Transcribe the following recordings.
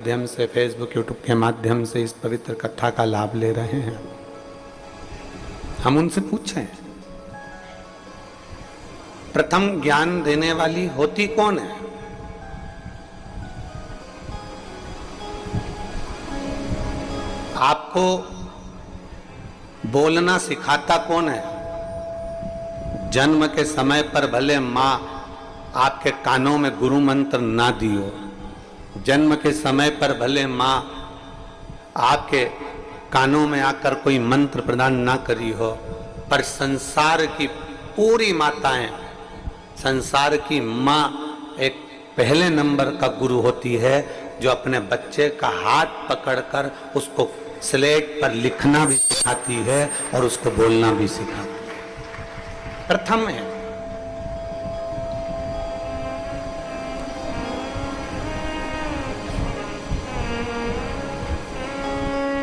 माध्यम से Facebook YouTube के माध्यम से इस पवित्र कथा का लाभ ले रहे हैं। हम उनसे पूछें, प्रथम ज्ञान देने वाली होती कौन है? आपको बोलना सिखाता कौन है? जन्म के समय पर भले मां आपके कानों में गुरु मंत्र ना दी हो, जन्म के समय पर भले मां आपके कानों में आकर कोई मंत्र प्रदान ना करी हो, पर संसार की पूरी माताएं, संसार की मां एक पहले नंबर का गुरु होती है, जो अपने बच्चे का हाथ पकड़कर उसको स्लेट पर लिखना भी सिखाती है और उसको बोलना भी सिखाती है। प्रथम है।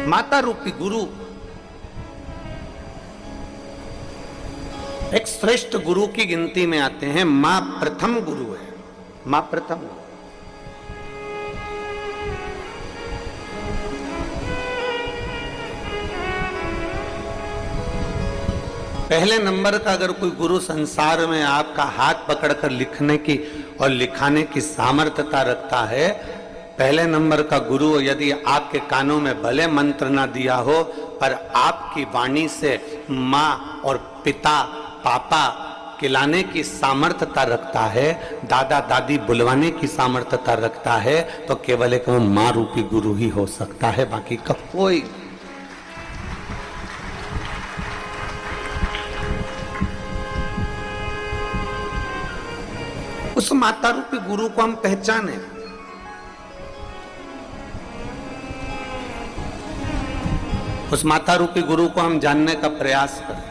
माता रूपी गुरु एक श्रेष्ठ गुरु की गिनती में आते हैं। मां प्रथम गुरु है, मां प्रथम। पहले नंबर का अगर कोई गुरु संसार में आपका हाथ पकड़कर लिखने की और लिखाने की सामर्थ्यता रखता है, पहले नंबर का गुरु यदि आपके कानों में भले मंत्र ना दिया हो, पर आपकी वाणी से माँ और पिता पापा खिलाने की सामर्थ्यता रखता है, दादा दादी बुलवाने की सामर्थ्यता रखता है, तो केवल एक वो माँ रूपी गुरु ही हो सकता है, बाकी का कोई। उस माता रूपी गुरु को हम पहचाने, उस माता रूपी गुरु को हम जानने का प्रयास करें।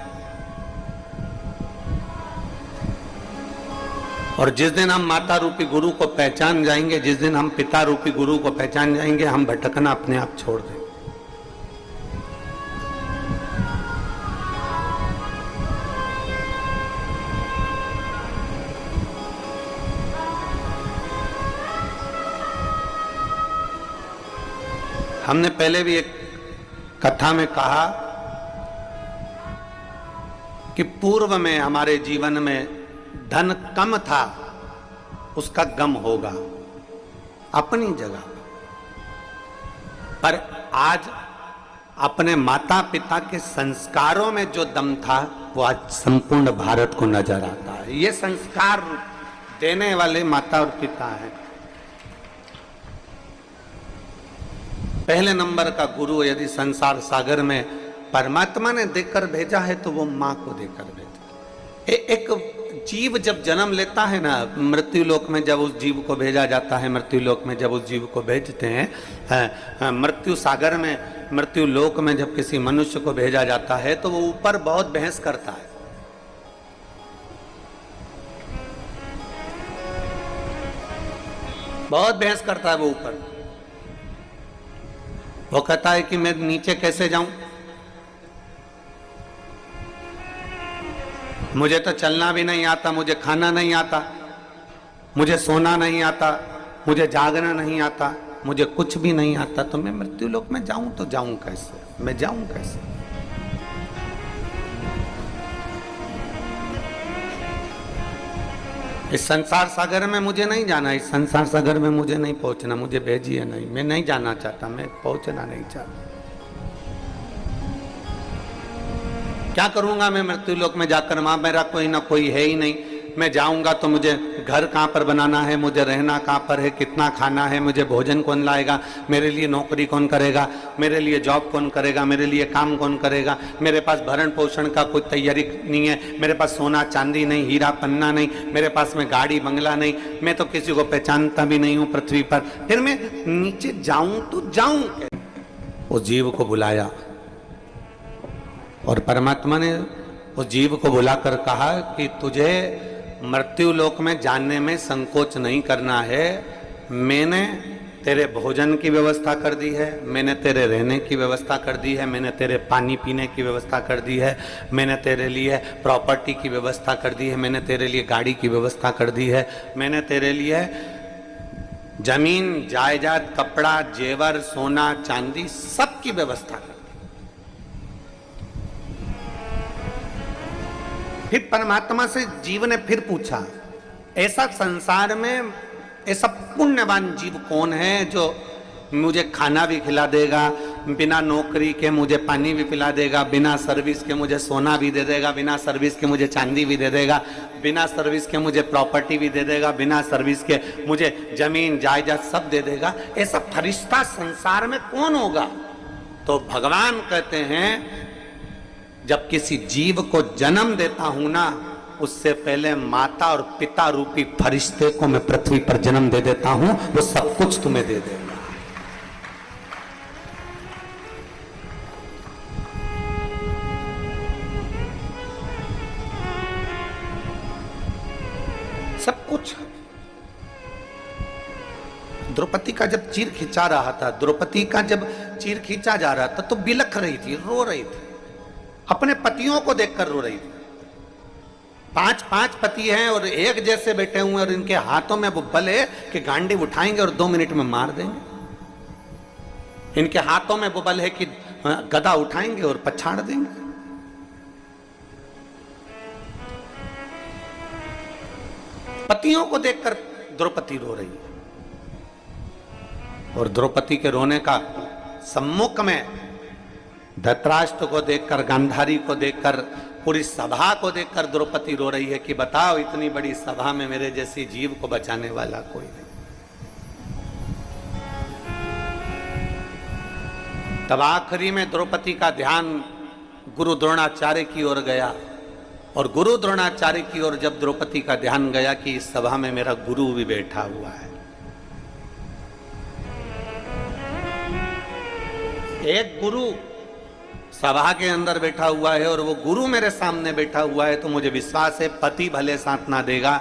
और जिस दिन हम माता रूपी गुरु को पहचान जाएंगे, जिस दिन हम पिता रूपी गुरु को पहचान जाएंगे, हम भटकना अपने आप छोड़ देंगे। हमने पहले भी एक कथा में कहा कि पूर्व में हमारे जीवन में धन कम था, उसका गम होगा अपनी जगह, पर आज अपने माता पिता के संस्कारों में जो दम था, वो आज संपूर्ण भारत को नजर आता है। ये संस्कार देने वाले माता और पिता हैं। पहले नंबर का गुरु यदि संसार सागर में परमात्मा ने देकर भेजा है, तो वो मां को देकर भेजा। एक जीव जब जन्म लेता है ना, मृत्यु लोक में जब उस जीव को भेजा जाता है, मृत्यु लोक में जब उस जीव को भेजते हैं, मृत्यु सागर में, मृत्यु लोक में जब किसी मनुष्य को भेजा जाता है, तो वो ऊपर बहुत बहस करता है। बहुत बहस करता है वो ऊपर। वो कहता है कि मैं नीचे कैसे जाऊं, मुझे तो चलना भी नहीं आता, मुझे खाना नहीं आता, मुझे सोना नहीं आता, मुझे जागना नहीं आता, मुझे कुछ भी नहीं आता, तो मैं मृत्यु लोक में जाऊं तो जाऊं कैसे, मैं जाऊं कैसे? इस संसार सागर में मुझे नहीं जाना, इस संसार सागर में मुझे नहीं पहुंचना, मुझे भेजिए नहीं, मैं नहीं जाना चाहता, मैं पहुंचना नहीं चाहता। क्या करूंगा मैं मृत्यु लोक में जाकर? मां मेरा कोई ना कोई है ही नहीं, मैं जाऊंगा तो मुझे घर कहाँ पर बनाना है, मुझे रहना कहाँ पर है, कितना खाना है, मुझे भोजन कौन लाएगा, मेरे लिए नौकरी कौन करेगा, मेरे लिए जॉब कौन करेगा, मेरे लिए काम कौन करेगा, मेरे पास भरण पोषण का कोई तैयारी नहीं है, मेरे पास सोना चांदी नहीं, हीरा पन्ना नहीं, मेरे पास में गाड़ी बंगला नहीं, मैं तो किसी को पहचानता भी नहीं हूँ पृथ्वी पर, फिर मैं नीचे जाऊं तो जाऊं कैसे? उस जीव को बुलाया और परमात्मा ने उस जीव को बुलाकर कहा कि तुझे मृत्यु लोक में जानने में संकोच नहीं करना है। मैंने तेरे भोजन की व्यवस्था कर दी है, मैंने तेरे रहने की व्यवस्था कर दी है, मैंने तेरे पानी पीने की व्यवस्था कर दी है, मैंने तेरे लिए प्रॉपर्टी की व्यवस्था कर दी है, मैंने तेरे लिए गाड़ी की व्यवस्था कर दी है, मैंने तेरे लिए जमीन जायदाद कपड़ा जेवर सोना चांदी सबकी व्यवस्था कर दी। फिर परमात्मा से जीव ने फिर पूछा, ऐसा संसार में ऐसा पुण्यवान जीव कौन है जो मुझे खाना भी खिला देगा, बिना नौकरी के मुझे पानी भी पिला देगा, बिना सर्विस के मुझे सोना भी दे देगा, बिना सर्विस के मुझे चांदी भी दे देगा, बिना सर्विस के मुझे प्रॉपर्टी भी दे देगा, बिना सर्विस के मुझे जमीन जायदाद सब दे देगा। ऐसा फरिश्ता संसार में कौन होगा? तो भगवान कहते हैं, जब किसी जीव को जन्म देता हूं ना, उससे पहले माता और पिता रूपी फरिश्ते को मैं पृथ्वी पर जन्म दे देता हूं, वो सब कुछ तुम्हें दे देगा। सब कुछ। द्रौपदी का जब चीर खींचा रहा था, द्रौपदी का जब चीर खींचा जा रहा था तो बिलख रही थी, रो रही थी, अपने पतियों को देखकर रो रही थी। 5 पति हैं और एक जैसे बैठे हुए और इनके हाथों में वो बल है कि गांडी उठाएंगे और 2 मिनट में मार देंगे। इनके हाथों में वो बल है कि गदा उठाएंगे और पछाड़ देंगे। पतियों को देखकर द्रौपदी रो रही है और द्रौपदी के रोने का सम्मुख में धृतराष्ट्र को देखकर, गांधारी को देखकर, पूरी सभा को देखकर द्रौपदी रो रही है कि बताओ, इतनी बड़ी सभा में मेरे जैसी जीव को बचाने वाला कोई नहीं। तब आखिरी में द्रौपदी का ध्यान गुरु द्रोणाचार्य की ओर गया और गुरु द्रोणाचार्य की ओर जब द्रौपदी का ध्यान गया कि इस सभा में मेरा गुरु भी बैठा हुआ है। एक गुरु सभा के अंदर बैठा हुआ है और वो गुरु मेरे सामने बैठा हुआ है, तो मुझे विश्वास है पति भले साथ ना देगा,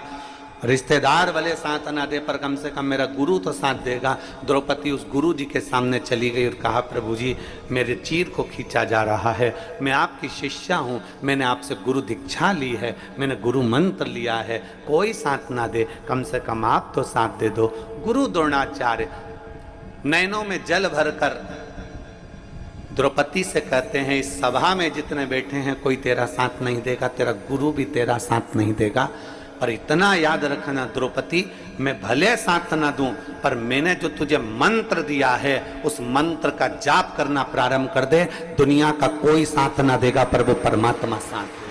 रिश्तेदार भले साथ ना दे, पर कम से कम मेरा गुरु तो साथ देगा। द्रौपदी उस गुरु जी के सामने चली गई और कहा, प्रभु जी मेरे चीर को खींचा जा रहा है, मैं आपकी शिष्या हूँ, मैंने आपसे गुरु दीक्षा ली है, मैंने गुरु मंत्र लिया है, कोई साथ ना दे, कम से कम आप तो साथ दे दो। गुरु द्रोणाचार्य नैनों में जल भरकर द्रौपदी से कहते हैं, इस सभा में जितने बैठे हैं कोई तेरा साथ नहीं देगा, तेरा गुरु भी तेरा साथ नहीं देगा, पर इतना याद रखना द्रौपदी, मैं भले साथ ना दूं, पर मैंने जो तुझे मंत्र दिया है उस मंत्र का जाप करना प्रारंभ कर दे, दुनिया का कोई साथ ना देगा पर वो परमात्मा साथ दे।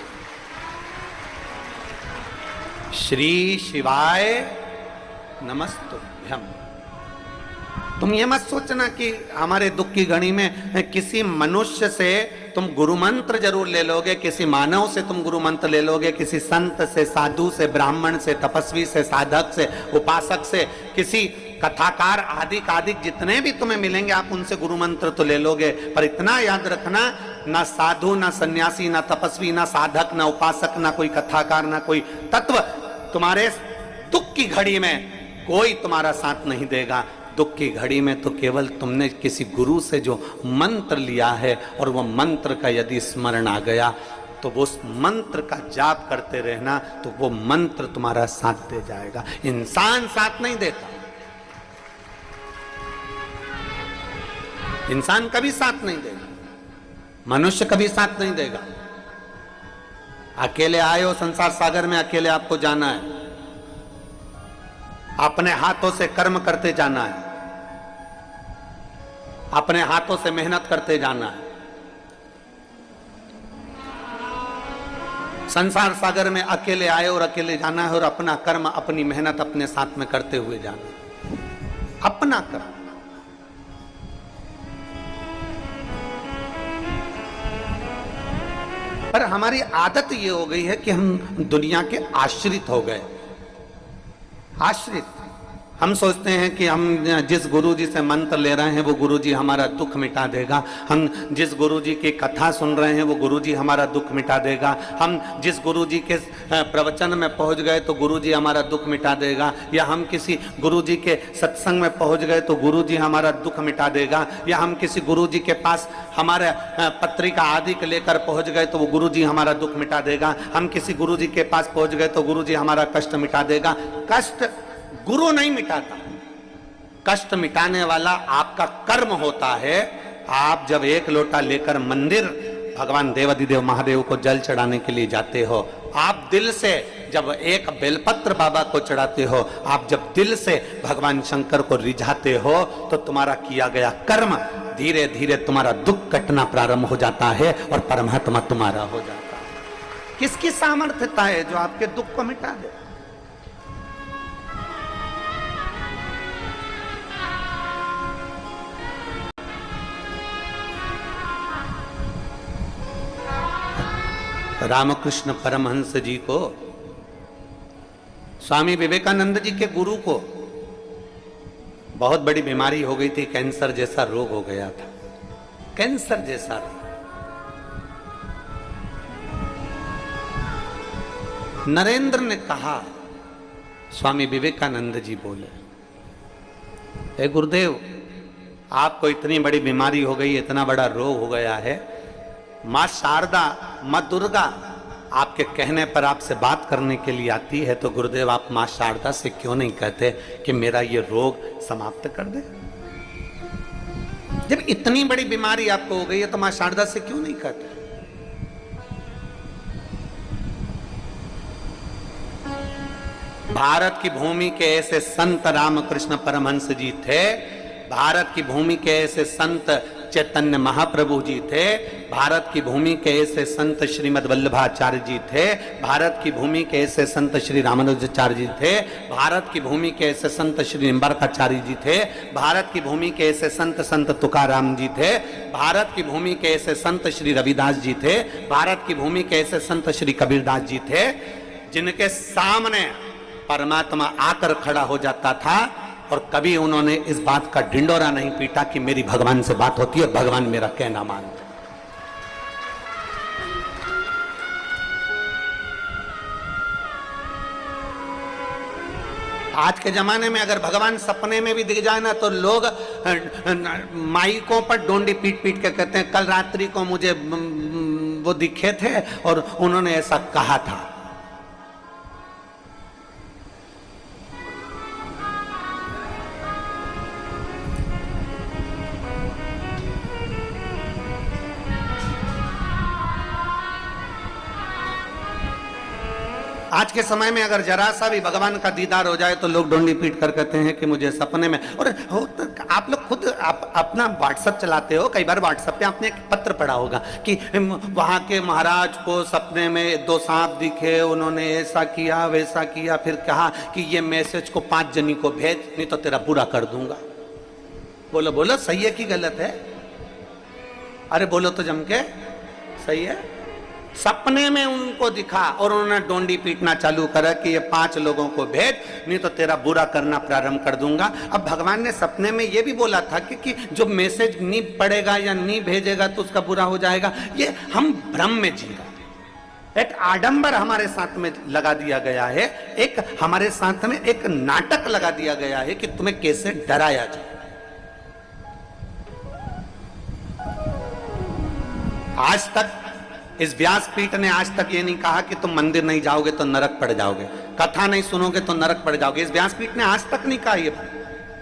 श्री शिवाय नमस्तुभ्यम। तुम ये मत सोचना कि हमारे दुख की घड़ी में किसी मनुष्य से तुम गुरु मंत्र जरूर ले लोगे, किसी मानव से तुम गुरु मंत्र ले लोगे, किसी संत से, साधु से, ब्राह्मण से, तपस्वी से, साधक से, उपासक से, किसी कथाकार आदि जितने भी तुम्हें मिलेंगे आप उनसे गुरु मंत्र तो ले लोगे, पर इतना याद रखना, ना साधु, ना सन्यासी, ना तपस्वी, ना साधक, ना उपासक, ना कोई कथाकार, ना कोई तत्व तुम्हारे दुख की घड़ी में कोई तुम्हारा साथ नहीं देगा। दुख की घड़ी में तो केवल तुमने किसी गुरु से जो मंत्र लिया है और वह मंत्र का यदि स्मरण आ गया तो वो उस मंत्र का जाप करते रहना, तो वो मंत्र तुम्हारा साथ दे जाएगा। इंसान साथ नहीं देता, इंसान कभी साथ नहीं देगा, मनुष्य कभी साथ नहीं देगा। अकेले आए हो संसार सागर में, अकेले आपको जाना है, अपने हाथों से कर्म करते जाना है, अपने हाथों से मेहनत करते जाना है। संसार सागर में अकेले आए और अकेले जाना है और अपना कर्म, अपनी मेहनत अपने साथ में करते हुए जाना है, अपना कर्म। पर हमारी आदत ये हो गई है कि हम दुनिया के आश्रित हो गए। आश्रित, हम सोचते हैं कि हम जिस गुरुजी से मंत्र ले रहे हैं वो गुरुजी हमारा दुख मिटा देगा, हम जिस गुरुजी की कथा सुन रहे हैं वो गुरुजी हमारा दुख मिटा देगा, हम जिस गुरुजी के प्रवचन में पहुंच गए तो गुरुजी हमारा दुख मिटा देगा, या हम किसी गुरुजी के सत्संग में पहुंच गए तो गुरुजी हमारा दुख मिटा देगा, या हम किसी गुरुजी के पास हमारे पत्रिका आदि के लेकर पहुंच गए तो वो गुरुजी हमारा दुख मिटा देगा, हम किसी गुरुजी के पास पहुंच गए तो गुरुजी हमारा कष्ट मिटा देगा। कष्ट गुरु नहीं मिटाता, कष्ट मिटाने वाला आपका कर्म होता है। आप जब एक लोटा लेकर मंदिर भगवान देवाधिदेव महादेव को जल चढ़ाने के लिए जाते हो, आप दिल से जब एक बेलपत्र बाबा को चढ़ाते हो, आप जब दिल से भगवान शंकर को रिझाते हो, तो तुम्हारा किया गया कर्म धीरे धीरे तुम्हारा दुख कटना प्रारंभ हो जाता है और परमात्मा तुम्हारा हो जाता है। किसकी सामर्थ्यता है जो आपके दुख को मिटा दे? रामकृष्ण परमहंस जी को, स्वामी विवेकानंद जी के गुरु को बहुत बड़ी बीमारी हो गई थी, कैंसर जैसा रोग हो गया था, कैंसर जैसा रोग। नरेंद्र ने कहा, स्वामी विवेकानंद जी बोले, हे गुरुदेव, आपको इतनी बड़ी बीमारी हो गई, इतना बड़ा रोग हो गया है, मां शारदा, मां दुर्गा आपके कहने पर आपसे बात करने के लिए आती है, तो गुरुदेव आप मां शारदा से क्यों नहीं कहते कि मेरा ये रोग समाप्त कर दे? जब इतनी बड़ी बीमारी आपको हो गई है तो मां शारदा से क्यों नहीं कहते? भारत की भूमि के ऐसे संत रामकृष्ण परमहंस जी थे, भारत की भूमि के ऐसे संत चैतन्य महाप्रभु जी थे, भारत की भूमि के ऐसे संत श्रीमद वल्लभाचार्य जी थे, भारत की भूमि के ऐसे संत श्री रामानुजाचार्य जी थे, भारत की भूमि के ऐसे संत श्री निम्बार्काचार्य जी थे, भारत की भूमि के ऐसे संत तुकाराम जी थे, भारत की भूमि के ऐसे संत श्री रविदास जी थे, भारत की भूमि के ऐसे संत श्री कबीरदास जी थे, जिनके सामने परमात्मा आकर खड़ा हो जाता था और कभी उन्होंने इस बात का ढिंडोरा नहीं पीटा कि मेरी भगवान से बात होती है और भगवान मेरा कहना मानते। आज के जमाने में अगर भगवान सपने में भी दिख जाए ना, तो लोग माइकों पर डोंडी पीट पीट के कहते हैं, कल रात्रि को मुझे वो दिखे थे और उन्होंने ऐसा कहा था। आज के समय में अगर जरा सा भी भगवान का दीदार हो जाए तो लोग डोंडी पीट कर कहते हैं कि मुझे सपने में। और आप लोग खुद अपना व्हाट्सएप चलाते हो, कई बार व्हाट्सएप पे आपने एक पत्र पढ़ा होगा कि वहां के महाराज को सपने में 2 सांप दिखे, उन्होंने ऐसा किया वैसा किया, फिर कहा कि ये मैसेज को 5 जनी को भेज, नहीं तो तेरा बुरा कर दूंगा। बोलो बोलो, सही है कि गलत है? अरे बोलो तो जम के, सही है। सपने में उनको दिखा और उन्होंने डोंडी पीटना चालू करा कि ये 5 लोगों को भेज, नहीं तो तेरा बुरा करना प्रारंभ कर दूंगा। अब भगवान ने सपने में ये भी बोला था कि जो मैसेज नहीं पढ़ेगा या नहीं भेजेगा तो उसका बुरा हो जाएगा। ये हम भ्रम में जी रहे हैं, एक आडंबर हमारे साथ में लगा दिया गया है, एक हमारे साथ में एक नाटक लगा दिया गया है कि तुम्हें कैसे डराया जाए। आज तक इस व्यासपीठ ने आज तक ये नहीं कहा कि तुम मंदिर नहीं जाओगे तो नरक पड़ जाओगे, कथा नहीं सुनोगे तो नरक पड़ जाओगे। इस व्यासपीठ ने आज तक नहीं कहा ये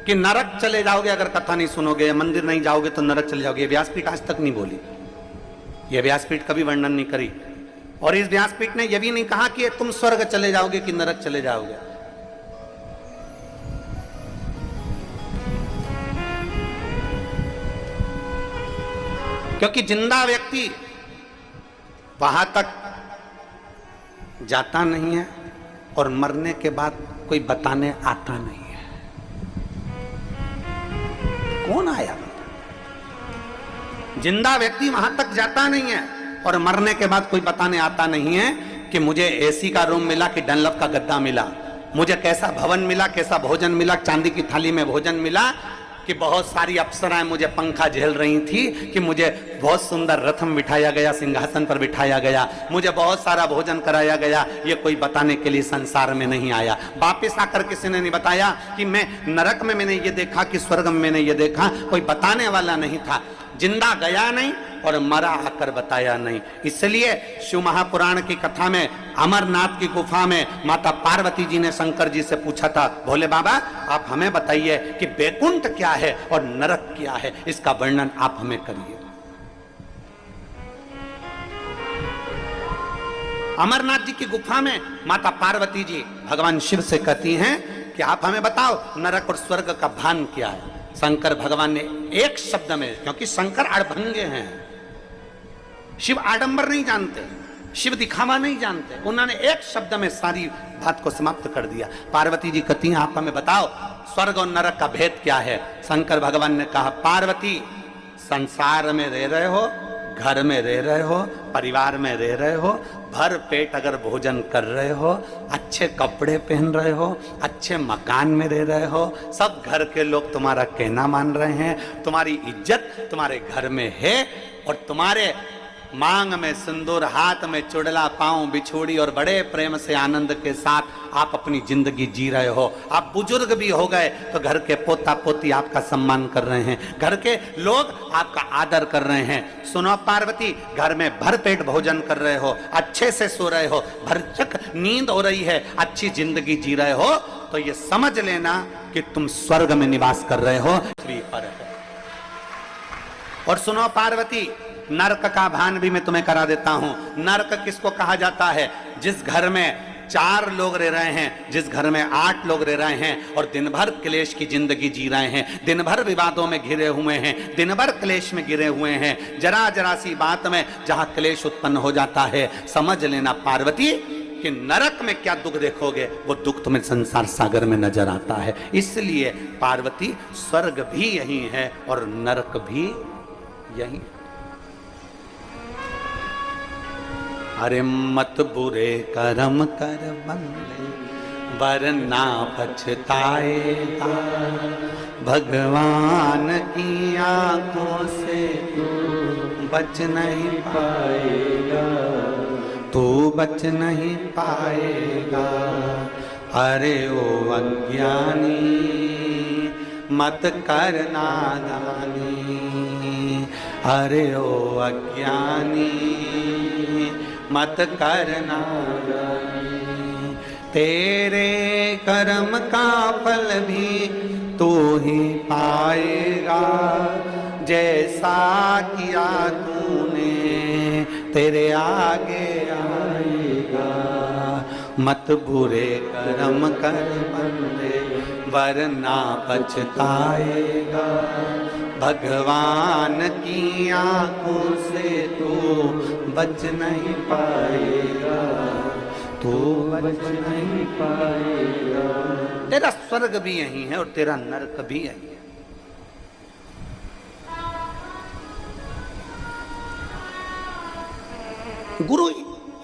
कि नरक चले जाओगे अगर कथा नहीं सुनोगे, या मंदिर नहीं जाओगे तो नरक चले जाओगे। ये व्यासपीठ आज तक नहीं बोली, ये व्यासपीठ कभी वर्णन नहीं करी। और इस व्यासपीठ ने यह भी नहीं कहा कि तुम स्वर्ग चले जाओगे कि नरक चले जाओगे। क्योंकि जिंदा व्यक्ति वहां तक जाता नहीं है और मरने के बाद कोई बताने आता नहीं है। कौन आया? जिंदा व्यक्ति वहां तक जाता नहीं है और मरने के बाद कोई बताने आता नहीं है कि मुझे एसी का रूम मिला कि डनलप का गद्दा मिला, मुझे कैसा भवन मिला, कैसा भोजन मिला, चांदी की थाली में भोजन मिला, कि बहुत सारी अप्सराएं मुझे पंखा झेल रही थी, कि मुझे बहुत सुंदर रथ में बिठाया गया, सिंहासन पर बिठाया गया, मुझे बहुत सारा भोजन कराया गया। ये कोई बताने के लिए संसार में नहीं आया। वापिस आकर किसी ने नहीं बताया कि मैं नरक में मैंने ये देखा कि स्वर्ग में मैंने ये देखा, कोई बताने वाला नहीं था। जिंदा गया नहीं, और मरा आकर बताया नहीं। इसलिए शिव महापुराण की कथा में अमरनाथ की गुफा में माता पार्वती जी ने शंकर जी से पूछा था, भोले बाबा आप हमें बताइए कि बैकुंठ क्या है और नरक क्या है, इसका वर्णन आप हमें करिए। अमरनाथ जी की गुफा में माता पार्वती जी भगवान शिव से कहती हैं कि आप हमें बताओ नरक और स्वर्ग का भान क्या है। शंकर भगवान ने एक शब्द में, क्योंकि शंकर अड़भंगे हैं, शिव आडंबर नहीं जानते, शिव दिखावा नहीं जानते, उन्होंने एक शब्द में सारी बात को समाप्त कर दिया। पार्वती जी कहती हैं आप हमें बताओ स्वर्ग और नरक का भेद क्या है। शंकर भगवान ने कहा, पार्वती संसार में रह रहे हो, घर में रह रहे हो, परिवार में रह रहे हो, भर पेट अगर भोजन कर रहे हो, अच्छे कपड़े पहन रहे हो, अच्छे मकान में रह रहे हो, सब घर के लोग तुम्हारा कहना मान रहे हैं, तुम्हारी इज्जत तुम्हारे घर में है और तुम्हारे मांग में सिंदूर, हाथ में चुड़ला, पांव बिछोड़ी और बड़े प्रेम से आनंद के साथ आप अपनी जिंदगी जी रहे हो। आप बुजुर्ग भी हो गए तो घर के पोता पोती आपका सम्मान कर रहे हैं, घर के लोग आपका आदर कर रहे हैं। सुनो पार्वती, घर में भरपेट भोजन कर रहे हो, अच्छे से सो रहे हो, भरचक नींद हो रही है, अच्छी जिंदगी जी रहे हो, तो ये समझ लेना कि तुम स्वर्ग में निवास कर रहे हो, पृथ्वी पर हो। और सुनो पार्वती, नरक का भान भी मैं तुम्हें करा देता हूं। नरक किसको कहा जाता है? जिस घर में 4 लोग रह रहे हैं, जिस घर में 8 लोग रह रहे हैं और दिन भर क्लेश की जिंदगी जी रहे हैं, दिन भर विवादों में घिरे हुए हैं, दिन भर क्लेश में घिरे हुए हैं, जरा जरा सी बात में जहां क्लेश उत्पन्न हो जाता है, समझ लेना पार्वती कि नरक में क्या दुख देखोगे, वो दुख तुम्हें संसार सागर में नजर आता है। इसलिए पार्वती स्वर्ग भी यही है और नरक भी यही है। अरे मत बुरे कर्म कर बंदे वरना पछताएगा, भगवान की आंखों से तू बच नहीं पाएगा, तू बच नहीं पाएगा। अरे ओ अज्ञानी मत कर नादानी, अरे ओ अज्ञानी मत करना, तेरे कर्म का फल भी तू ही पाएगा, जैसा किया तूने तेरे आगे आएगा। मत बुरे कर्म कर बंदे वरना पछताएगा, भगवान की आंखों से तू बच नहीं पाएगा, तू बच नहीं पाएगा। तेरा स्वर्ग भी यही है और तेरा नरक भी यही है। गुरु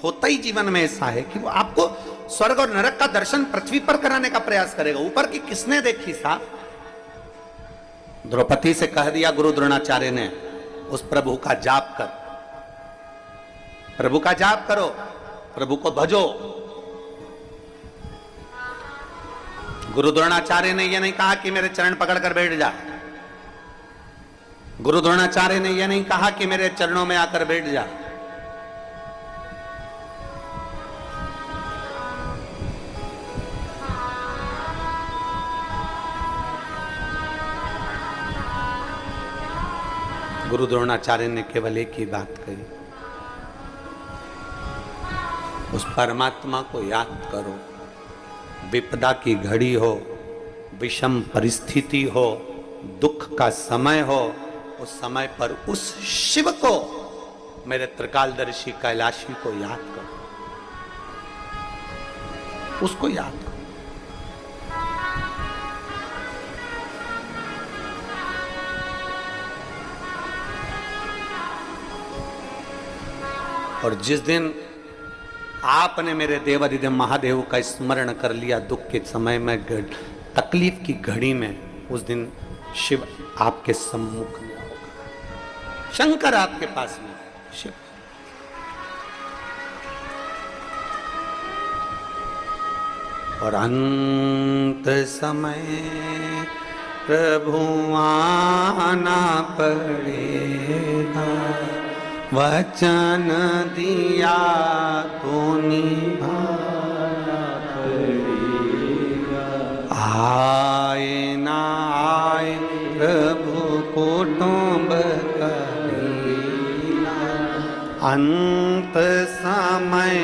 होता ही जीवन में ऐसा है कि वो आपको स्वर्ग और नरक का दर्शन पृथ्वी पर कराने का प्रयास करेगा। ऊपर की किसने देखी साहब? द्रौपदी से कह दिया गुरु द्रोणाचार्य ने, उस प्रभु का जाप कर, प्रभु का जाप करो, प्रभु को भजो। गुरु द्रोणाचार्य ने यह नहीं कहा कि मेरे चरण पकड़कर बैठ जा, गुरु द्रोणाचार्य ने यह नहीं कहा कि मेरे चरणों में आकर बैठ जा। गुरु द्रोणाचार्य ने केवल एक ही बात कही, उस परमात्मा को याद करो। विपदा की घड़ी हो, विषम परिस्थिति हो, दुख का समय हो, उस समय पर उस शिव को, मेरे त्रिकालदर्शी कैलाशी को याद करो, उसको याद करो। और जिस दिन आपने मेरे देवाधिदेव महादेव का स्मरण कर लिया दुख के समय में, तकलीफ की घड़ी में, उस दिन शिव आपके सम्मुख में होगा, शंकर आपके पास में, शिव। और अंत समय प्रभु आना पड़ेगा, वचन दिया तो निभाना पड़ेगा। आए ना आए प्रभु कुटुंब कबीला, अंत समय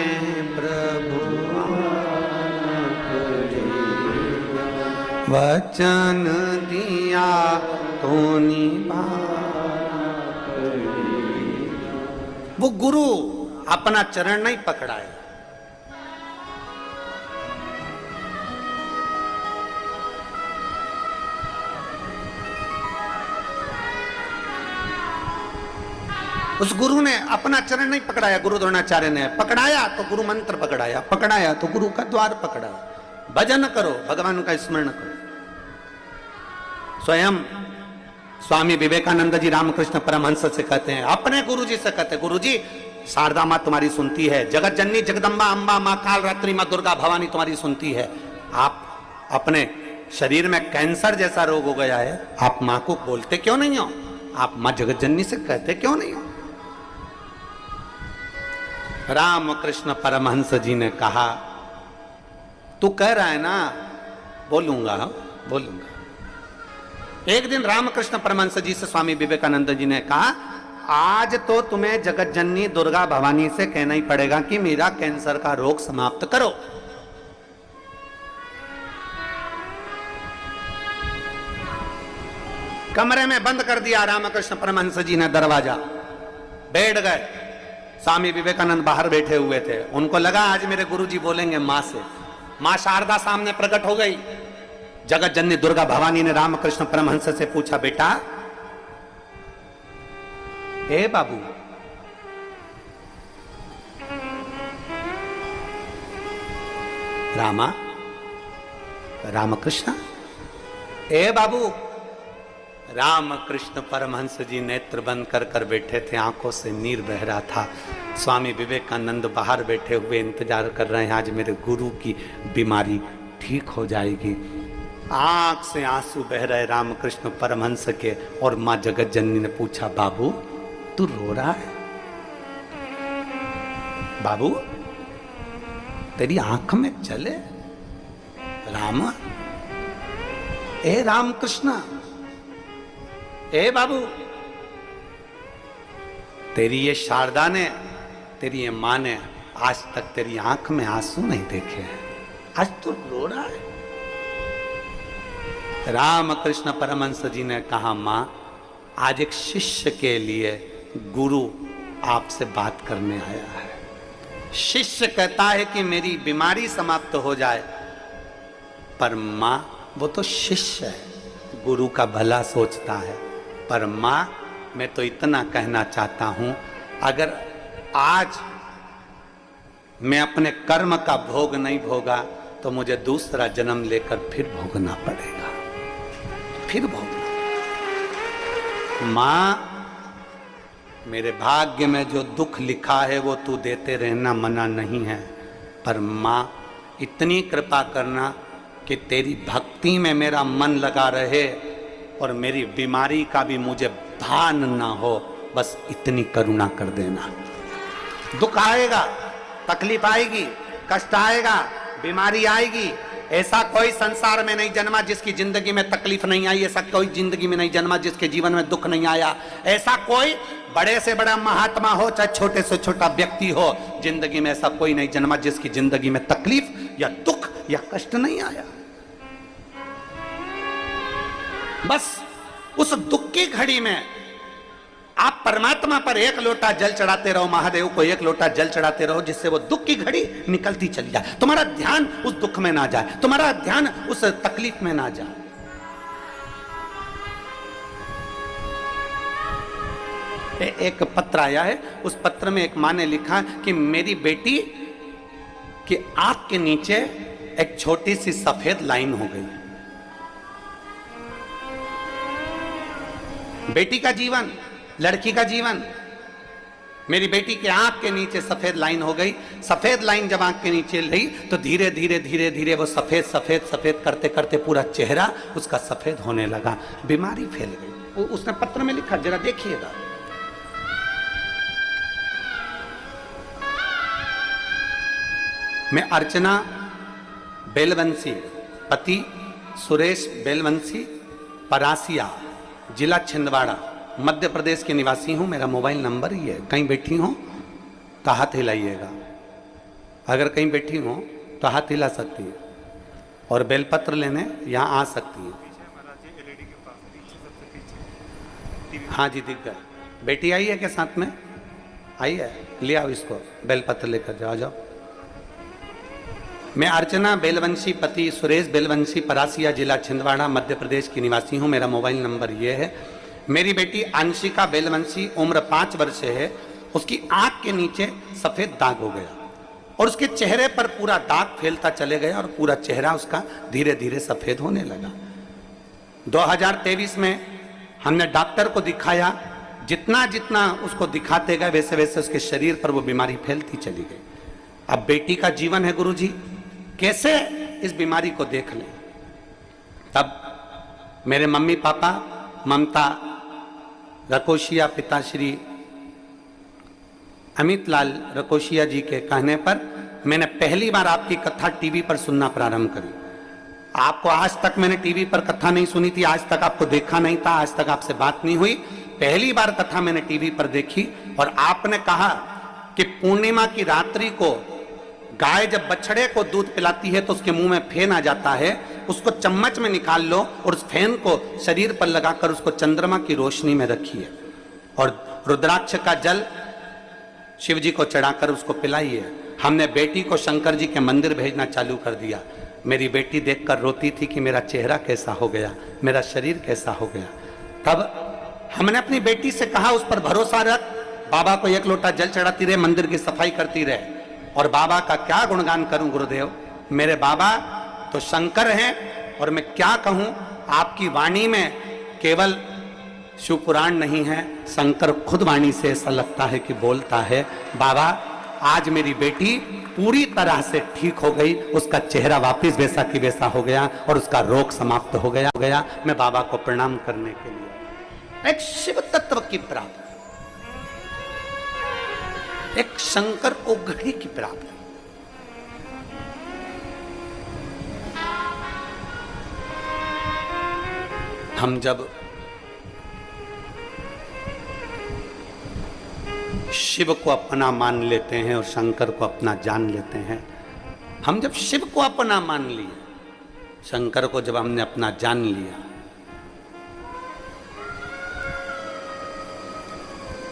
प्रभु आना पड़ेगा। वचन दिया तो निभाना पड़ेगा। वो गुरु अपना चरण नहीं पकड़ाए, उस गुरु ने अपना चरण नहीं पकड़ाया, गुरु द्रोणाचार्य ने पकड़ाया तो गुरु मंत्र पकड़ाया, पकड़ाया तो गुरु का द्वार पकड़ा। भजन करो, भगवान का स्मरण करो। स्वयं स्वामी विवेकानंद जी रामकृष्ण परमहंस से कहते हैं, अपने गुरु जी से कहते हैं, गुरु जी शारदा माँ तुम्हारी सुनती है, जगत जननी जगदम्बा अम्बा माँ काल रात्रि माँ दुर्गा भवानी तुम्हारी सुनती है। आप अपने शरीर में कैंसर जैसा रोग हो गया है, आप माँ को बोलते क्यों नहीं हो? आप माँ जगत जननी से कहते क्यों नहीं हो? रामकृष्ण परमहंस जी ने कहा, तू कह रहा है ना, बोलूंगा बोलूंगा। एक दिन रामकृष्ण परमहंस जी से स्वामी विवेकानंद जी ने कहा, आज तो तुम्हें जगत जननी दुर्गा भवानी से कहना ही पड़ेगा कि मेरा कैंसर का रोग समाप्त करो। कमरे में बंद कर दिया रामकृष्ण परमहंस जी ने दरवाजा, बैठ गए। स्वामी विवेकानंद बाहर बैठे हुए थे, उनको लगा आज मेरे गुरुजी बोलेंगे मां से। मां शारदा सामने प्रकट हो गई। जगत जननी दुर्गा भवानी ने रामकृष्ण परमहंस से पूछा, बेटा ए बाबू, रामा रामकृष्ण, ए बाबू। रामकृष्ण परमहंस जी नेत्र बंद कर कर बैठे थे, आंखों से नीर बह रहा था। स्वामी विवेकानंद बाहर बैठे हुए इंतजार कर रहे हैं, आज मेरे गुरु की बीमारी ठीक हो जाएगी। आंख से आंसू बह रहे रामकृष्ण परमहंस के, और मां जगत जननी ने पूछा, बाबू तू रो रहा है? बाबू तेरी आंख में जल है? राम, ए रामकृष्ण, ए बाबू, तेरी ये शारदा ने, तेरी ये मां ने आज तक तेरी आंख में आंसू नहीं देखे हैं, आज तू रो रहा है? रामकृष्ण परमहंस जी ने कहा, मां आज एक शिष्य के लिए गुरु आपसे बात करने आया है। शिष्य कहता है कि मेरी बीमारी समाप्त हो जाए, पर मां वो तो शिष्य है, गुरु का भला सोचता है। पर मां मैं तो इतना कहना चाहता हूं, अगर आज मैं अपने कर्म का भोग नहीं भोगा तो मुझे दूसरा जन्म लेकर फिर भोगना पड़ेगा, फिर भोगना। मां मेरे भाग्य में जो दुख लिखा है वो तू देते रहना मना नहीं है, पर मां इतनी कृपा करना कि तेरी भक्ति में मेरा मन लगा रहे और मेरी बीमारी का भी मुझे भान ना हो, बस इतनी करुणा कर देना। दुख आएगा, तकलीफ आएगी, कष्ट आएगा, बीमारी आएगी, ऐसा कोई संसार में नहीं जन्मा जिसकी जिंदगी में तकलीफ नहीं आई, ऐसा कोई जिंदगी में नहीं जन्मा जिसके जीवन में दुख नहीं आया, ऐसा कोई बड़े से बड़ा महात्मा हो चाहे छोटे से छोटा व्यक्ति हो, जिंदगी में ऐसा कोई नहीं जन्मा जिसकी जिंदगी में तकलीफ या दुख या कष्ट नहीं आया। बस उस दुख की घड़ी में आप परमात्मा पर एक लोटा जल चढ़ाते रहो, महादेव को एक लोटा जल चढ़ाते रहो, जिससे वो दुख की घड़ी निकलती चली जाए, तुम्हारा ध्यान उस दुख में ना जाए, तुम्हारा ध्यान उस तकलीफ में ना जाए। एक पत्र आया है, उस पत्र में एक मां ने लिखा कि मेरी बेटी की आंख के नीचे एक छोटी सी सफेद लाइन हो गई। बेटी का जीवन, लड़की का जीवन, मेरी बेटी के आंख के नीचे सफेद लाइन हो गई। सफेद लाइन जब आंख के नीचे ली तो धीरे धीरे धीरे धीरे वो सफेद सफेद सफेद करते करते पूरा चेहरा उसका सफेद होने लगा, बीमारी फैल गई। उसने पत्र में लिखा, जरा देखिएगा। मैं अर्चना बेलवंशी, पति सुरेश बेलवंशी, परासिया, जिला छिंदवाड़ा, मध्य प्रदेश के निवासी हूँ। मेरा मोबाइल नंबर ही है। कहीं बैठी हो तो हाथ हिलाइएगा, अगर कहीं बैठी हो तो हाथ हिला सकती है और बेलपत्र लेने यहाँ आ सकती है। हाँ जी, दिख गया। बेटी आई है क्या साथ में? आई है, ले आओ इसको, बेलपत्र लेकर जाओ। जाओ। मैं अर्चना बेलवंशी, पति सुरेश बेलवंशी, परासिया, जिला छिंदवाड़ा, मध्य प्रदेश की निवासी हूँ। मेरा मोबाइल नंबर ये है। मेरी बेटी अंशिका बेलवंशी, उम्र 5 वर्ष है। उसकी आंख के नीचे सफेद दाग हो गया और उसके चेहरे पर पूरा दाग फैलता चले गया और पूरा चेहरा उसका धीरे धीरे सफेद होने लगा। 2023 में हमने डॉक्टर को दिखाया। जितना जितना उसको दिखाते गए वैसे वैसे उसके शरीर पर वो बीमारी फैलती चली गई। अब बेटी का जीवन है गुरुजी, कैसे इस बीमारी को देख लें। तब मेरे मम्मी पापा, ममता रकोशिया, पिताश्री अमित लाल रकोशिया जी के कहने पर मैंने पहली बार आपकी कथा टीवी पर सुनना प्रारंभ करी। आपको आज तक मैंने टीवी पर कथा नहीं सुनी थी, आज तक आपको देखा नहीं था, आज तक आपसे बात नहीं हुई। पहली बार कथा मैंने टीवी पर देखी और आपने कहा कि पूर्णिमा की रात्रि को गाय जब बछड़े को दूध पिलाती है तो उसके मुंह में फेन आ जाता है, उसको चम्मच में निकाल लो और उस फेन को शरीर पर लगाकर उसको चंद्रमा की रोशनी में रखिए और रुद्राक्ष का जल शिव जी को चढ़ाकर उसको पिलाइए। हमने बेटी को शंकर जी के मंदिर भेजना चालू कर दिया। मेरी बेटी देखकर रोती थी कि मेरा चेहरा कैसा हो गया, मेरा शरीर कैसा हो गया। तब हमने अपनी बेटी से कहा उस पर भरोसा रख, बाबा को 1 लोटा जल चढ़ाती रहे, मंदिर की सफाई करती रहे। और बाबा का क्या गुणगान करूं गुरुदेव, मेरे बाबा तो शंकर हैं और मैं क्या कहूं, आपकी वाणी में केवल शिव पुराण नहीं है, शंकर खुद वाणी से ऐसा लगता है कि बोलता है। बाबा आज मेरी बेटी पूरी तरह से ठीक हो गई, उसका चेहरा वापस वैसा की वैसा हो गया और उसका रोग समाप्त हो गया। मैं बाबा को प्रणाम करने के लिए एक शिव तत्व की प्राप्ति, एक शंकर को घड़ी की प्राप्ति। हम जब शिव को अपना मान लेते हैं और शंकर को अपना जान लेते हैं, हम जब शिव को अपना मान लिए, शंकर को जब हमने अपना जान लिया,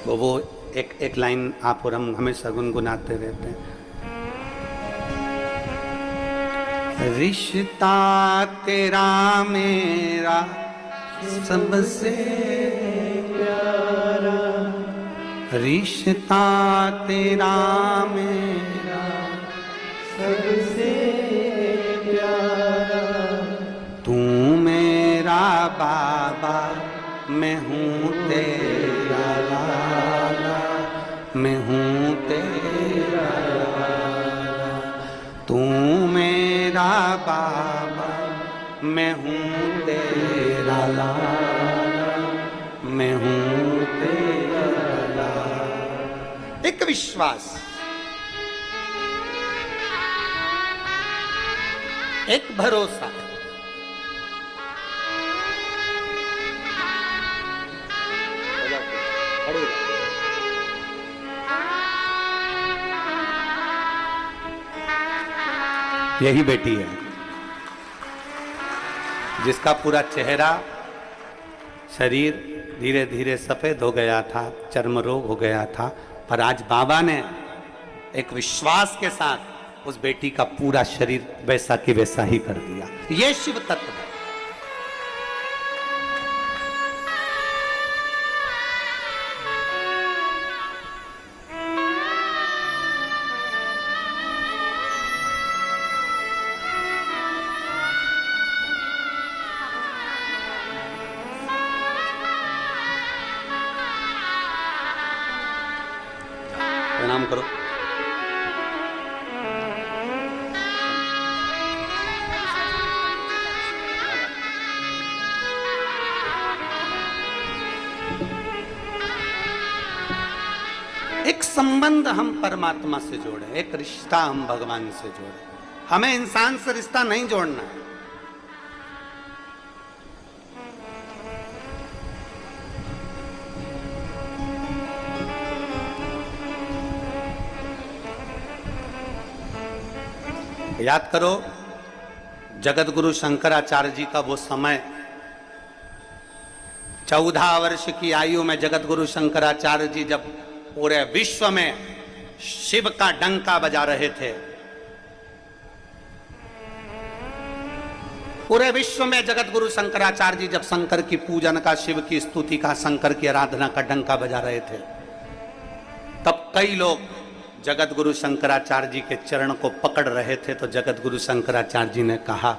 वो एक लाइन आप और हम हमेशा गुनगुनाते रहते हैं। रिश्ता तेरा मेरा सबसे प्यारा, रिश्ता तेरा मेरा सबसे प्यारा, तू मेरा बाबा मैं हूँ तेरा लाला, मैं हूँ तेरा लाला, तू मेरा बाबा मैं हूँ तेरा लाला, मैं हूँ तेरा लाला। एक विश्वास, एक भरोसा, यही बेटी है जिसका पूरा चेहरा शरीर धीरे धीरे सफेद हो गया था, चर्म रोग हो गया था, पर आज बाबा ने एक विश्वास के साथ उस बेटी का पूरा शरीर वैसा की वैसा ही कर दिया। ये शिव तत्व है। प्रणाम करो। एक संबंध हम परमात्मा से जोड़े, एक रिश्ता हम भगवान से जोड़े। हमें इंसान से रिश्ता नहीं जोड़ना है। याद करो जगत गुरु शंकराचार्य जी का वो समय, 14 वर्ष की आयु में जगत गुरु शंकराचार्य जी जब पूरे विश्व में शिव का डंका बजा रहे थे, पूरे विश्व में जगत गुरु शंकराचार्य जी जब शंकर की पूजन का, शिव की स्तुति का, शंकर की आराधना का डंका बजा रहे थे, तब कई लोग जगत गुरु शंकराचार्य जी के चरण को पकड़ रहे थे। तो जगत गुरु शंकराचार्य जी ने कहा,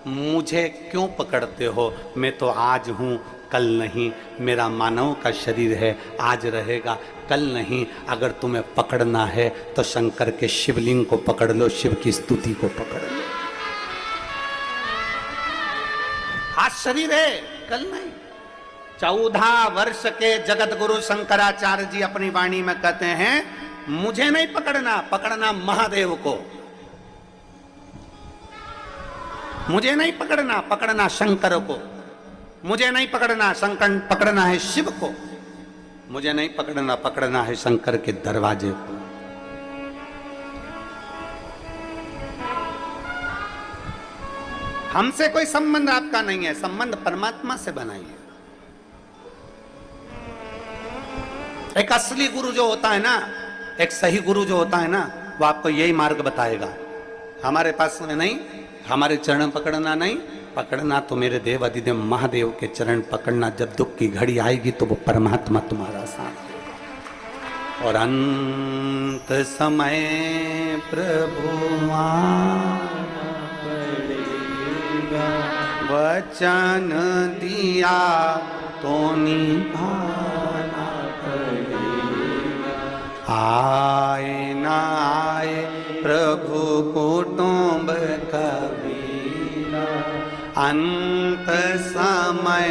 मुझे क्यों पकड़ते हो, मैं तो आज हूं कल नहीं, मेरा मानव का शरीर है, आज रहेगा कल नहीं। अगर तुम्हें पकड़ना है तो शंकर के शिवलिंग को पकड़ लो, शिव की स्तुति को पकड़ लो। आज शरीर है, कल नहीं। 14 वर्ष के जगत गुरु शंकराचार्य जी अपनी वाणी में कहते हैं, मुझे नहीं पकड़ना, पकड़ना महादेव को। मुझे नहीं पकड़ना, पकड़ना शंकर को। मुझे नहीं पकड़ना, शंकर पकड़ना है शिव को। मुझे नहीं पकड़ना, पकड़ना है शंकर के दरवाजे को। हमसे कोई संबंध आपका नहीं है, संबंध परमात्मा से बनाइए। एक असली गुरु जो होता है ना, एक सही गुरु जो होता है ना, वो आपको यही मार्ग बताएगा। हमारे पास में नहीं, हमारे चरण पकड़ना नहीं, पकड़ना तो मेरे देव अधिदेव महादेव के चरण पकड़ना। जब दुख की घड़ी आएगी तो वो परमात्मा तुम्हारा साथ देगा। और अंत समय प्रभु आना पड़ेगा, वचन दिया तो निभाना पड़ेगा। आए ना आए प्रभु कुटुंब कबीरा, अंत समय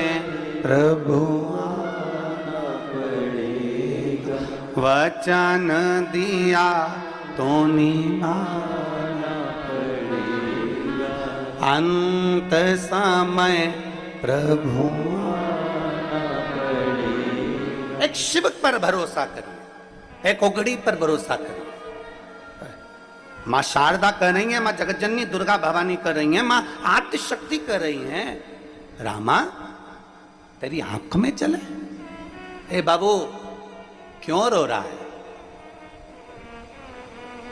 प्रभु आना पड़ेगा, वचन दिया तो निभाना पड़ेगा। अंत समय प्रभु आना पड़ेगा। एक शिव पर भरोसा करिए, एक उगड़ी पर भरोसा करिए। माँ शारदा कर रही है, माँ जगतजननी दुर्गा भवानी कर रही है, माँ आद्य शक्ति कर रही है। रामा तेरी आंख में चले, ए बाबू क्यों रो रहा है,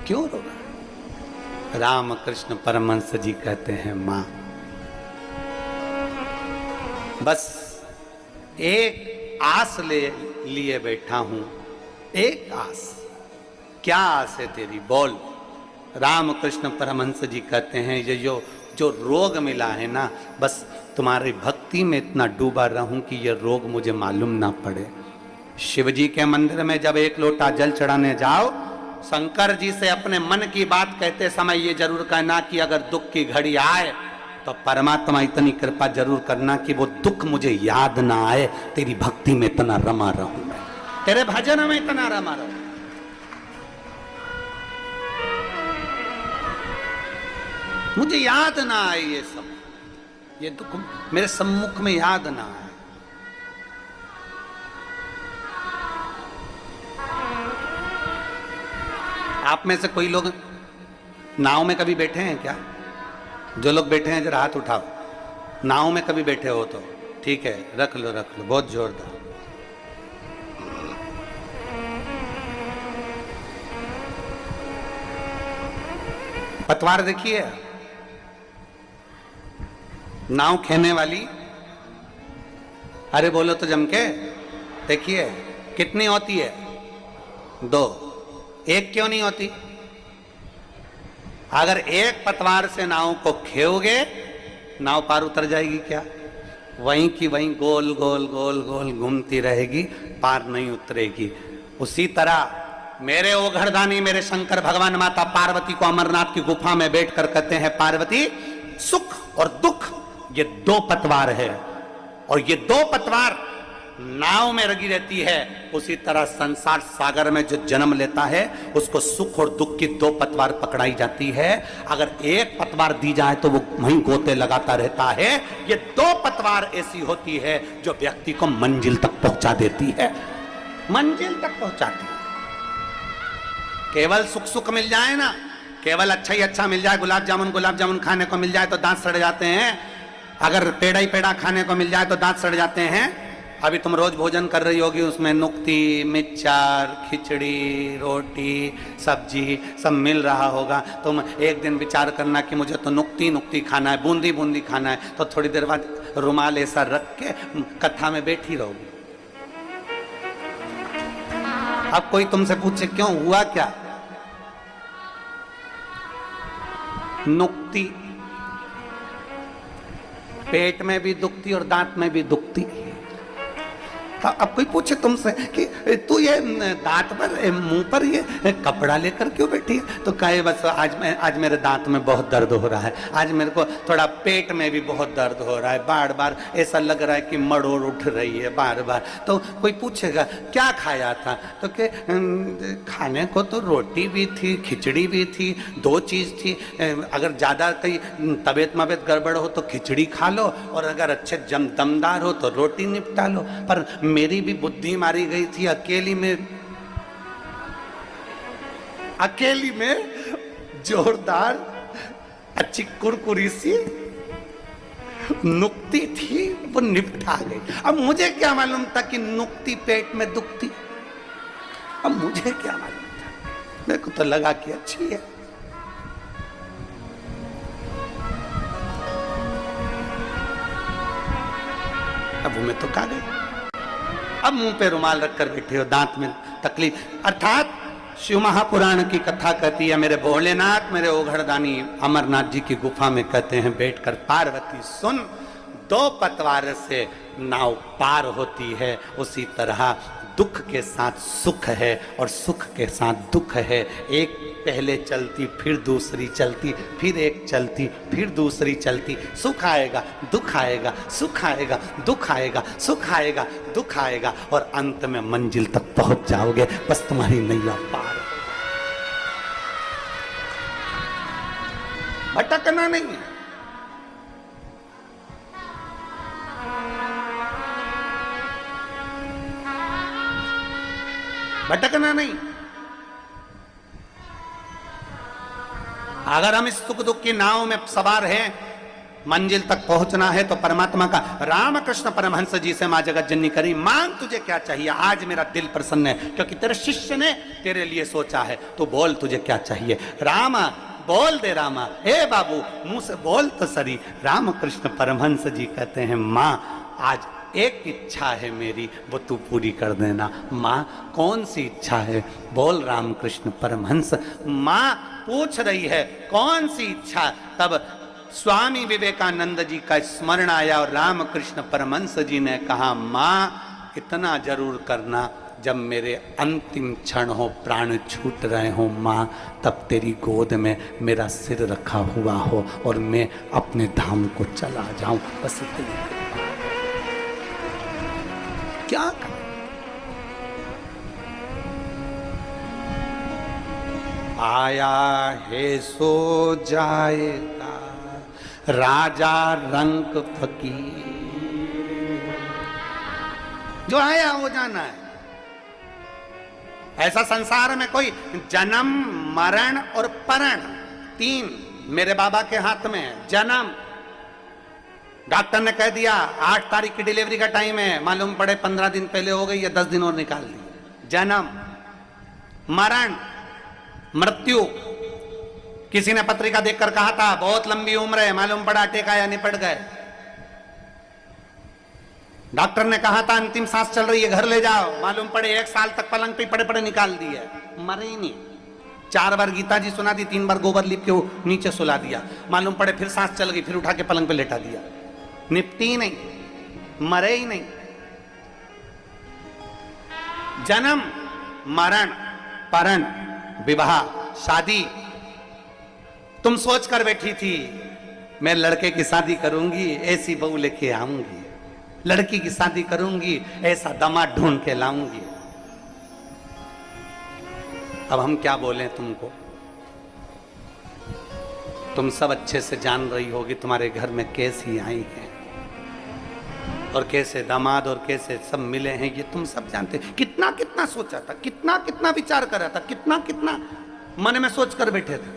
क्यों रो रहा है? रामकृष्ण परमहंस जी कहते हैं, माँ बस एक आस ले लिए बैठा हूं, एक आस। क्या आस है तेरी, बोल। रामकृष्ण परमहंस जी कहते हैं, ये जो रोग मिला है ना, बस तुम्हारी भक्ति में इतना डूबा रहूं कि ये रोग मुझे मालूम ना पड़े। शिव जी के मंदिर में जब एक लोटा जल चढ़ाने जाओ, शंकर जी से अपने मन की बात कहते समय ये जरूर कहना कि अगर दुख की घड़ी आए तो परमात्मा इतनी कृपा जरूर करना कि वो दुख मुझे याद ना आए, तेरी भक्ति में इतना रमा रहूं, मैं तेरे भजन में इतना रमा रहूं। मुझे याद ना आए ये सब, ये दुख मेरे सम्मुख में याद ना आए। आप में से कोई लोग नाव में कभी बैठे हैं क्या? जो लोग बैठे हैं जरा हाथ उठाओ। नाव में कभी बैठे हो तो ठीक है, रख लो रख लो, बहुत जोरदार। पतवार देखिए, नाव खेने वाली, अरे बोलो तो जम के देखिए कितनी होती है, 2, 1 क्यों नहीं होती? अगर एक पतवार से नाव को खेओगे, नाव पार उतर जाएगी क्या? वहीं की वहीं गोल गोल गोल गोल घूमती रहेगी, पार नहीं उतरेगी। उसी तरह मेरे ओघड़दानी मेरे शंकर भगवान माता पार्वती को अमरनाथ की गुफा में बैठकर कहते हैं, पार्वती सुख और दुख ये 2 पतवार है, और ये 2 पतवार नाव में लगी रहती है, उसी तरह संसार सागर में जो जन्म लेता है उसको सुख और दुख की दो पतवार पकड़ाई जाती है। अगर एक पतवार दी जाए तो वो वहीं गोते लगाता रहता है। ये दो पतवार ऐसी होती है जो व्यक्ति को मंजिल तक पहुंचा देती है, मंजिल तक पहुंचाती है। केवल सुख सुख मिल जाए ना, केवल अच्छा ही अच्छा मिल जाए, गुलाब जामुन खाने को मिल जाए तो दांत सड़ जाते हैं। अगर पेड़ा ही पेड़ा खाने को मिल जाए तो दांत सड़ जाते हैं। अभी तुम रोज भोजन कर रही होगी, उसमें नुक्ती, मिक्सचर, खिचड़ी, रोटी, सब्जी सब मिल रहा होगा। तुम एक दिन विचार करना कि मुझे तो नुक्ती खाना है, बूंदी बूंदी खाना है, तो थोड़ी देर बाद रुमाल ऐसा रख के कथा में बैठी रहोगी। अब कोई तुमसे पूछे क्यों, हुआ क्या? नुक्ती पेट में भी दुखती और दांत में भी दुखती। तो अब कोई पूछे तुमसे कि तू ये दांत पर, मुंह पर ये कपड़ा लेकर क्यों बैठी है, तो कहे बस आज मेरे दांत में बहुत दर्द हो रहा है, आज मेरे को थोड़ा पेट में भी बहुत दर्द हो रहा है, बार बार ऐसा लग रहा है कि मड़ोड़ उठ रही है बार बार। तो कोई पूछेगा क्या खाया था, तो के खाने को तो रोटी भी थी, खिचड़ी भी थी, दो चीज़ थी। अगर ज़्यादा कहीं तबीयत मबीयत गड़बड़ हो तो खिचड़ी खा लो, और अगर अच्छे दमदार हो तो रोटी निपटा लो। पर मेरी भी बुद्धि मारी गई थी, अकेली में जोरदार अच्छी कुरकुरी सी नुक्ती थी, वो निपटा गई। अब मुझे क्या मालूम था कि नुक्ती पेट में दुखती, अब मुझे क्या मालूम था, मेरे को तो लगा कि अच्छी है। अब वो मैं तो खा गई। अब मुंह पे रुमाल रखकर बैठे हो, दांत में तकलीफ। अर्थात शिव महापुराण की कथा कहती है, मेरे भोलेनाथ, मेरे ओघड़दानी अमरनाथ जी की गुफा में कहते हैं बैठकर, पार्वती सुन, दो पतवार से नाव पार होती है, उसी तरह दुख के साथ सुख है और सुख के साथ दुख है। एक पहले चलती, फिर दूसरी चलती, फिर एक चलती, फिर दूसरी चलती। सुख आएगा, दुख आएगा, सुख आएगा, दुख आएगा, सुख आएगा, दुख आएगा, और अंत में मंजिल तक पहुंच जाओगे। बस तुम्हारी नैया पार, भटकना नहीं है। भटकना नहीं। अगर हम इस सुख दुख की नाव में सवार हैं, मंजिल तक पहुंचना है तो परमात्मा का, रामकृष्ण परमहंस जी से मां जगत जननी करी, मांग तुझे क्या चाहिए, आज मेरा दिल प्रसन्न है क्योंकि तेरे शिष्य ने तेरे लिए सोचा है, तो बोल तुझे क्या चाहिए। रामा बोल दे, रामा, हे बाबू मुंह से बोल तो सरी। रामकृष्ण परमहंस जी कहते हैं, मां आज एक इच्छा है मेरी, वो तू पूरी कर देना। माँ कौन सी इच्छा है, बोल रामकृष्ण परमहंस। माँ पूछ रही है कौन सी इच्छा, तब स्वामी विवेकानंद जी का स्मरण आया और रामकृष्ण परमहंस जी ने कहा, माँ इतना जरूर करना, जब मेरे अंतिम क्षण हो, प्राण छूट रहे हो माँ, तब तेरी गोद में मेरा सिर रखा हुआ हो और मैं अपने धाम को चला जाऊं। बस इतनी क्या कर? आया है सो जाएगा राजा रंग फकीर, जो आया वो जाना है। ऐसा संसार में कोई जन्म, मरण और परण, तीन मेरे बाबा के हाथ में है। जन्म, डॉक्टर ने कह दिया 8 तारीख की डिलीवरी का टाइम है, मालूम पड़े 15 दिन पहले हो गई या 10 दिन और निकाल दी। जन्म, मरण, मृत्यु। किसी ने पत्रिका देखकर कहा था बहुत लंबी उम्र है, मालूम पड़ा टेका या निपट गए। डॉक्टर ने कहा था अंतिम सांस चल रही है, घर ले जाओ, मालूम पड़े 1 साल तक पलंग पे पड़े पड़े निकाल दिए, मरे ही नहीं। 4 बार गीता जी सुना दी, 3 बार गोबर लिप के नीचे सुला दिया, मालूम पड़े फिर सांस चल गई, फिर उठा के पलंग पे लेटा दिया, निपटी नहीं, मरे ही नहीं। जन्म, मरण, परण, विवाह, शादी। तुम सोच कर बैठी थी मैं लड़के की शादी करूंगी, ऐसी बहू लेके आऊंगी, लड़की की शादी करूंगी, ऐसा दामाद ढूंढ के लाऊंगी। अब हम क्या बोलें तुमको, तुम सब अच्छे से जान रही होगी तुम्हारे घर में कैसी आई हैं और कैसे दामाद और कैसे सब मिले हैं, ये तुम सब जानते। कितना कितना सोचा था, कितना कितना विचार करा था, कितना कितना मन में सोच कर बैठे थे।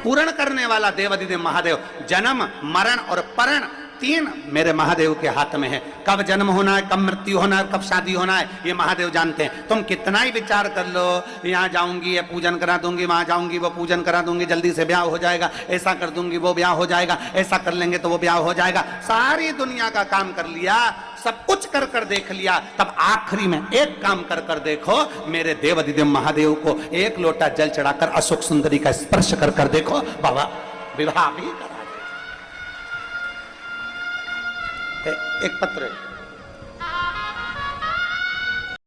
पूर्ण करने वाला देवाधिदेव महादेव, जन्म मरण और परण तीन मेरे महादेव के हाथ में है। कब जन्म होना है, कब मृत्यु होना है, कब शादी होना है, ये महादेव जानते हैं। तुम कितना ही विचार कर लो, यहाँ जाऊंगी ये पूजन करा दूंगी, वहां जाऊंगी वो पूजन करा दूंगी, जल्दी से ब्याह हो जाएगा, ऐसा कर दूंगी वो ब्याह हो जाएगा, ऐसा कर लेंगे तो वो ब्याह हो जाएगा। सारी दुनिया का काम कर लिया, सब कुछ कर कर देख लिया, तब आखिरी में एक काम कर कर देखो, मेरे देवाधिदेव महादेव को एक लोटा जल चढ़ाकर अशोक सुंदरी का स्पर्श कर कर देखो, बाबा विवाह भी करा। एक पत्र